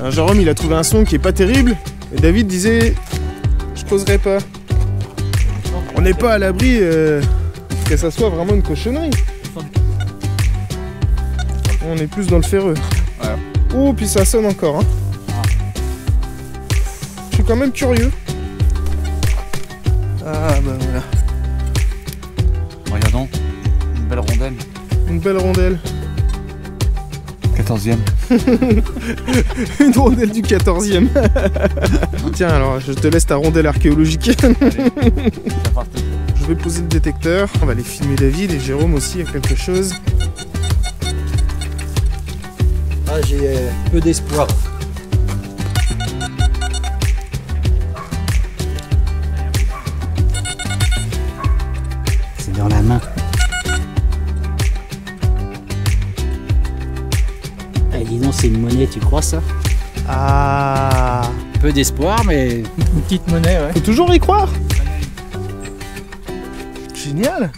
Jérôme, il a trouvé un son qui est pas terrible. Et David disait, je causerai pas. On n'est pas à l'abri que ça soit vraiment une cochonnerie. On est plus dans le ferreux. Ouais. Oh, puis ça sonne encore. Hein. Je suis quand même curieux. Ah bah voilà. Regardons, une belle rondelle. Une belle rondelle. 14e. Une rondelle du 14e. Tiens, alors je te laisse ta rondelle archéologique. Je vais poser le détecteur. On va aller filmer David et Jérôme aussi, il y a quelque chose. Ah, j'ai peu d'espoir. C'est dans la main. Eh, dis donc, c'est une monnaie, tu crois ça? Ah, Peu d'espoir, mais une petite monnaie, ouais. faut toujours y croire. Génial.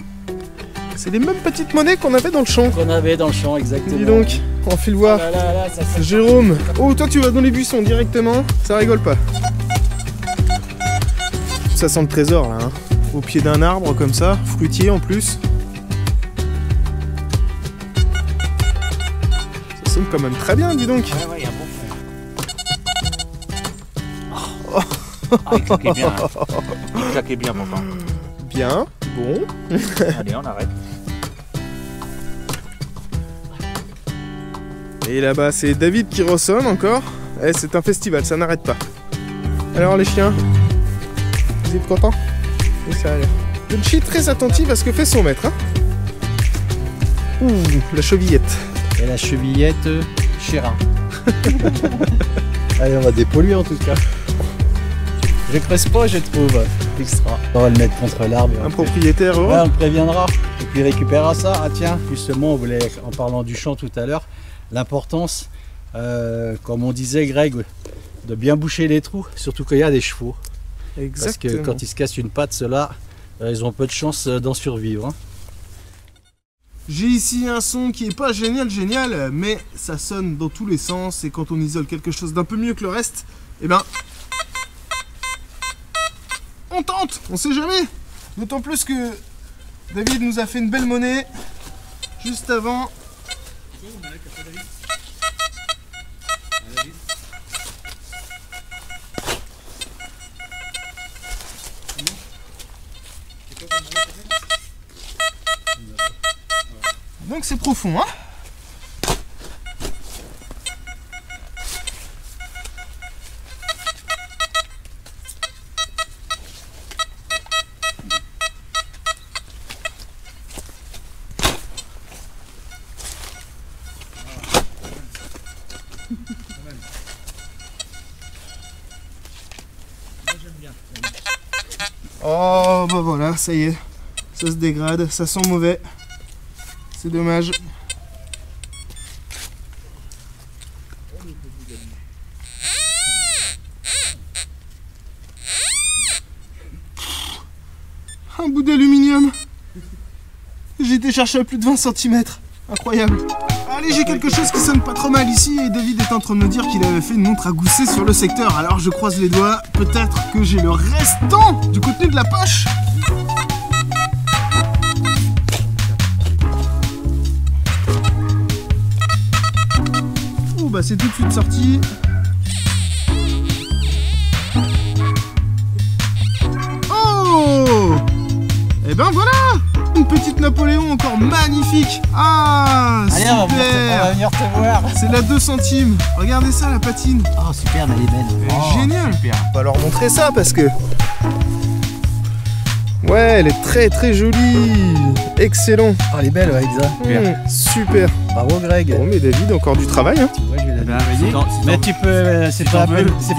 C'est les mêmes petites monnaies qu'on avait dans le champ. Qu'on avait dans le champ, exactement. Dis donc, on file voir. Ah là là, ça Jérôme. Oh, toi tu vas dans les buissons directement. Ça rigole pas. Ça sent le trésor là. Hein. Au pied d'un arbre comme ça, fruitier en plus. Ça sonne quand même très bien, dis donc. Ouais, ouais, il y a un bon fond. Ah, il claquait bien. Hein. Il claquait bien pourtant. Bien, bon. Allez, on arrête. Et là-bas, c'est David qui ressonne encore. Eh, c'est un festival, ça n'arrête pas. Alors les chiens, vous êtes contents? Oui, ça a l'air. Dolce très attentive à ce que fait son maître. Hein. Ouh, la chevillette. Et la chevillette, Chérin. Allez, on va dépolluer en tout cas. Je creuse pas, je trouve. Extra. On va le mettre contre l'arbre. Un propriétaire heureux. Ouais, on le préviendra. Et puis il récupérera ça. Ah tiens, justement, on voulait, en parlant du champ tout à l'heure, l'importance, comme on disait Greg, de bien boucher les trous, surtout quand il y a des chevaux. Exactement. Parce que quand ils se cassent une patte, ceux-là, ils ont peu de chance d'en survivre. Hein. J'ai ici un son qui est pas génial, mais ça sonne dans tous les sens. Et quand on isole quelque chose d'un peu mieux que le reste, eh ben, on tente, on sait jamais. D'autant plus que David nous a fait une belle monnaie juste avant. Donc c'est profond, hein. Oh bah voilà, ça y est, ça se dégrade, ça sent mauvais, c'est dommage. Un bout d'aluminium. J'ai été chercher à plus de 20 cm, incroyable. Allez, j'ai quelque chose qui sonne pas trop mal ici et David est en train de me dire qu'il avait fait une montre à gousset sur le secteur. Alors je croise les doigts, peut-être que j'ai le restant du contenu de la poche. Ouh, bah c'est tout de suite sorti. Oh! Et ben voilà! Une petite Napoléon encore magnifique. Ah, Allez, super. on va venir te voir. C'est la 2 centimes. Regardez ça, la patine. Oh super, elle est belle. Elle est géniale. Super. On va leur montrer ça parce que... Ouais, elle est très très jolie. Excellent. Oh, elle est belle, ouais, exact. Super. Bravo Greg. Bon, mais David, encore du travail. Hein. Tu vois, je l'ai Ben, dit. vas-y. Mais tu peux, c'est pas,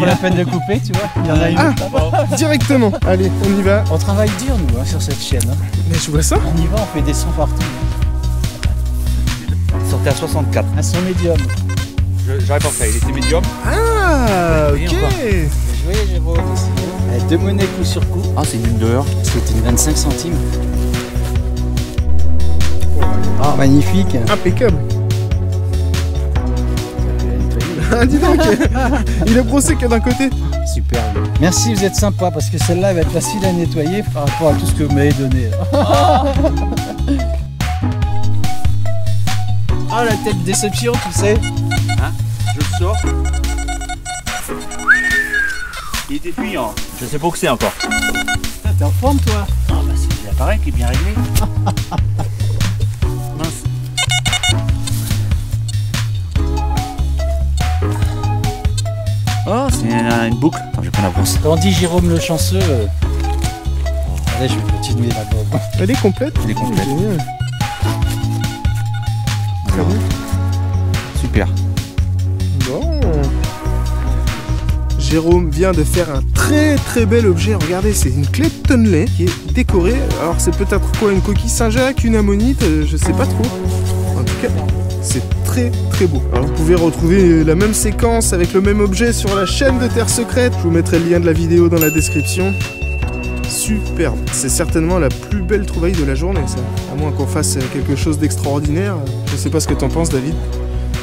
la peine de couper, tu vois. Il y en a une Ah. autre là-bas. Directement. Allez, on y va. On travaille dur, nous, hein, sur cette chaîne. Hein. Mais je vois ça. On y va, on fait des sons partout. Sortait à 64. Un son médium. J'aurais pas fait, il était médium. Ah, Et ok. encore. Bien joué, Jérôme. Deux monnaies coup sur coup. Ah, c'est une dehors. C'était une 25 centimes. Ah, magnifique. Impeccable. Ah, dis donc, il est brossé que d'un côté. Super. Merci, vous êtes sympa parce que celle-là elle va être facile à nettoyer par rapport à tout ce que vous m'avez donné. Ah, la tête de déception, tu sais. Hein? Je le sors. Il était fuyant. Je sais pas où que c'est encore. Ah, t'es en forme, toi? Ah bah c'est l'appareil qui est bien réglé. Mince. Oh, c'est une boucle. Attends, je vais prendre la brosse. Quand on dit Jérôme le chanceux, allez, je vais continuer la gomme. Elle est complète. Elle est complète. Génial. Très bien. Super. Bon. Jérôme vient de faire un très bel objet. Regardez, c'est une clé de Tonley qui est décorée. Alors c'est peut-être quoi, une coquille Saint-Jacques, une ammonite, je sais pas trop. En tout cas, c'est très beau. Alors vous pouvez retrouver la même séquence avec le même objet sur la chaîne de Terre Secrète. Je vous mettrai le lien de la vidéo dans la description. Superbe. C'est certainement la plus belle trouvaille de la journée, ça. À moins qu'on fasse quelque chose d'extraordinaire. Je sais pas ce que t'en penses, David.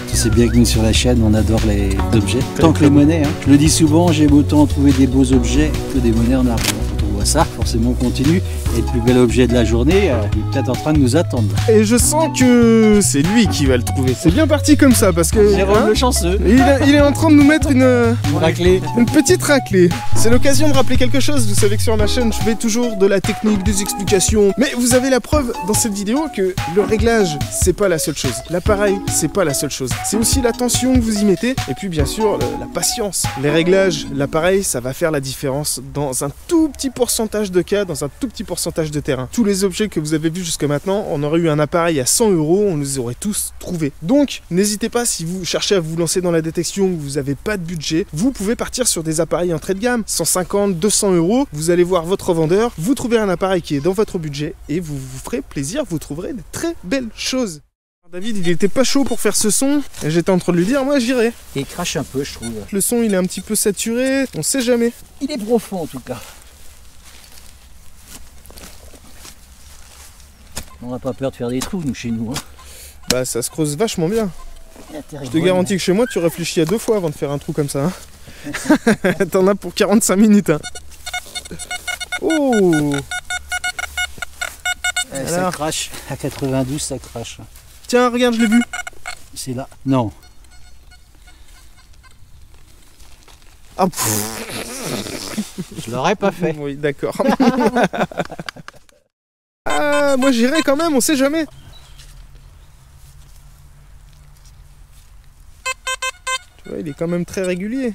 Tu sais bien que nous sur la chaîne on adore les objets, tant que les monnaies. Hein. Je le dis souvent, j'aime autant trouver des beaux objets que des monnaies en argent. Quand on voit ça, forcément on continue. Et le plus bel objet de la journée, il est peut-être en train de nous attendre. Et je sens que c'est lui qui va le trouver. C'est bien parti comme ça parce que Jérôme le chanceux. il est en train de nous mettre une Raclée. petite raclée. C'est l'occasion de rappeler quelque chose. Vous savez que sur ma chaîne, je fais toujours de la technique, des explications. Mais vous avez la preuve dans cette vidéo que le réglage, c'est pas la seule chose. L'appareil, c'est pas la seule chose. C'est aussi l'attention que vous y mettez. Et puis bien sûr, la patience. Les réglages, l'appareil, ça va faire la différence dans un tout petit pourcentage de cas, dans un tout petit pourcentage de terrain. Tous les objets que vous avez vus jusqu'à maintenant, on aurait eu un appareil à 100 €, on les aurait tous trouvés. Donc, n'hésitez pas, si vous cherchez à vous lancer dans la détection, que vous n'avez pas de budget, vous pouvez partir sur des appareils entrée de gamme, 150, 200 €. Vous allez voir votre vendeur, vous trouvez un appareil qui est dans votre budget et vous vous ferez plaisir, vous trouverez des très belles choses. David, il était pas chaud pour faire ce son, et j'étais en train de lui dire, moi j'irai. Il crache un peu, je trouve. Le son, il est un petit peu saturé, on sait jamais. Il est profond en tout cas. On n'a pas peur de faire des trous, nous, chez nous. Hein. Bah, ça se creuse vachement bien. Je te garantis que chez moi, tu réfléchis à 2 fois avant de faire un trou comme ça. Hein. T'en as pour 45 minutes. Hein. Oh! Ça crache. À 92, ça crache. Tiens, regarde, je l'ai vu. C'est là. Non. Ah, je l'aurais pas fait. Oui, d'accord. Ah, moi j'irai quand même, on sait jamais. Tu vois, il est quand même très régulier.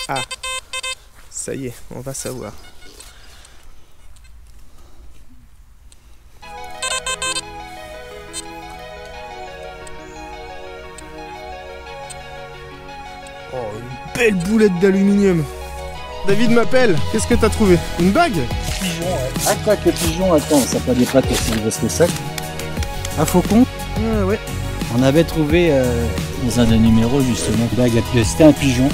Ah, ça y est, on va savoir. Oh, une belle boulette d'aluminium. David m'appelle. Qu'est-ce que t'as trouvé? Une bague? Pigeon, ouais. Ah, quoi que le pigeon, attends, ça n'a pas des pattes aussi, il reste le sac. Un faucon. Ah ouais. On avait trouvé dans un des numéros justement une bague. C'était un pigeon.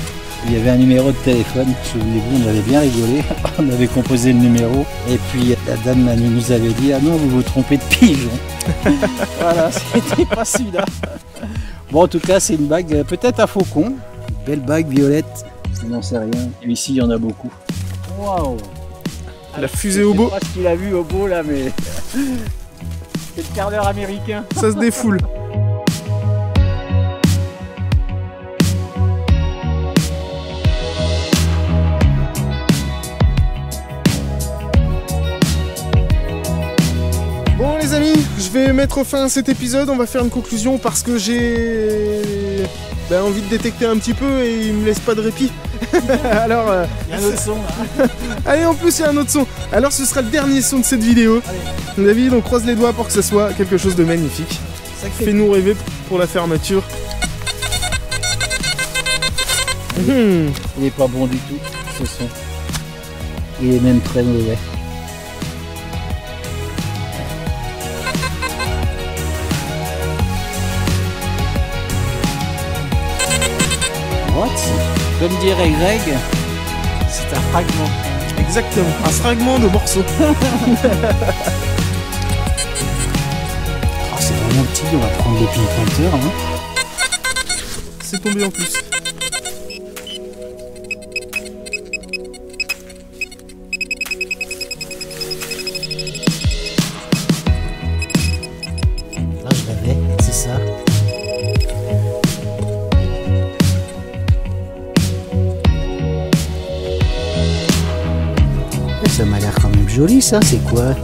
Il y avait un numéro de téléphone. Souvenez-vous, on avait bien rigolé. On avait composé le numéro. Et puis la dame nous avait dit, ah non, vous vous trompez de pigeon. Voilà, c'était pas celui-là. Bon, en tout cas, c'est une bague, peut-être un faucon. Belle bague violette, je n'en sais rien. Et ici, il y en a beaucoup. Waouh! La fusée au beau. Je sais pas ce qu'il a vu au beau là, mais c'est le quart d'heure américain. Ça se défoule. Bon les amis, je vais mettre fin à cet épisode. On va faire une conclusion parce que j'ai envie de détecter un petit peu et il me laisse pas de répit. Alors, il y a un autre son là. Allez, en plus il y a un autre son. Alors ce sera le dernier son de cette vidéo. Allez. David, on croise les doigts pour que ce soit quelque chose de magnifique. Fais-nous rêver pour la fermeture. Il est pas bon du tout, ce son. Il est même très mauvais. What? Comme dirait Greg, c'est un fragment. Exactement, un fragment de morceau. mon petit, on va prendre le pinpointer. Hein. C'est tombé en plus. Là, je l'avais, c'est ça. Et ça m'a l'air quand même joli, ça, c'est quoi?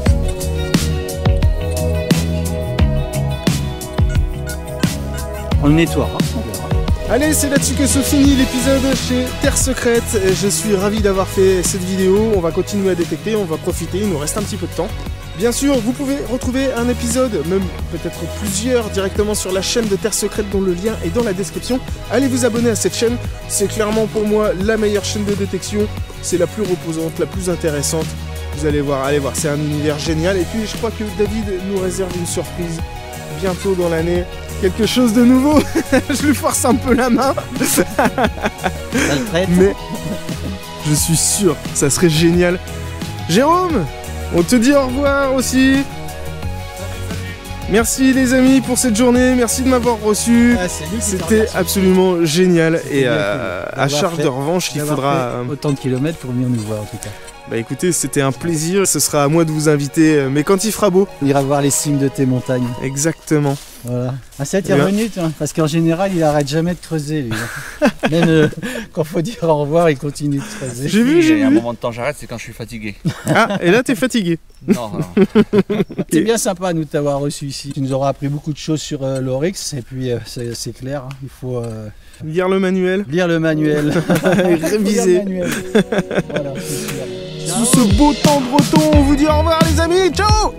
On le nettoie, hein, on verra. Allez, c'est là-dessus que se finit l'épisode chez Terre Secrète. Je suis ravi d'avoir fait cette vidéo. On va continuer à détecter, on va profiter, il nous reste un petit peu de temps. Bien sûr, vous pouvez retrouver un épisode, même peut-être plusieurs, directement sur la chaîne de Terre Secrète dont le lien est dans la description. Allez vous abonner à cette chaîne, c'est clairement pour moi la meilleure chaîne de détection. C'est la plus reposante, la plus intéressante. Vous allez voir, c'est un univers génial. Et puis je crois que David nous réserve une surprise bientôt dans l'année. Quelque chose de nouveau. Je lui force un peu la main. Mais je suis sûr, ça serait génial. Jérôme, on te dit au revoir aussi. Merci les amis pour cette journée, merci de m'avoir reçu. C'était absolument génial et à charge de revanche qu'il faudra autant de kilomètres pour venir nous voir en tout cas. Bah écoutez, c'était un plaisir, ce sera à moi de vous inviter, mais quand il fera beau. On ira voir les cimes de tes montagnes. Exactement. Voilà. Ah ça t'es revenu, parce qu'en général il arrête jamais de creuser lui. Même quand faut dire au revoir, il continue de creuser. J'ai vu. Il y a un moment de temps j'arrête, c'est quand je suis fatigué. Ah, et là t'es fatigué. Non. C'est bien sympa nous t'avoir reçu ici. Tu nous auras appris beaucoup de choses sur l'Oryx et puis c'est clair, il faut lire le manuel. Lire le manuel. Et réviser. Le manuel. Voilà, c'est sûr. Sous ce beau temps breton, on vous dit au revoir les amis, ciao.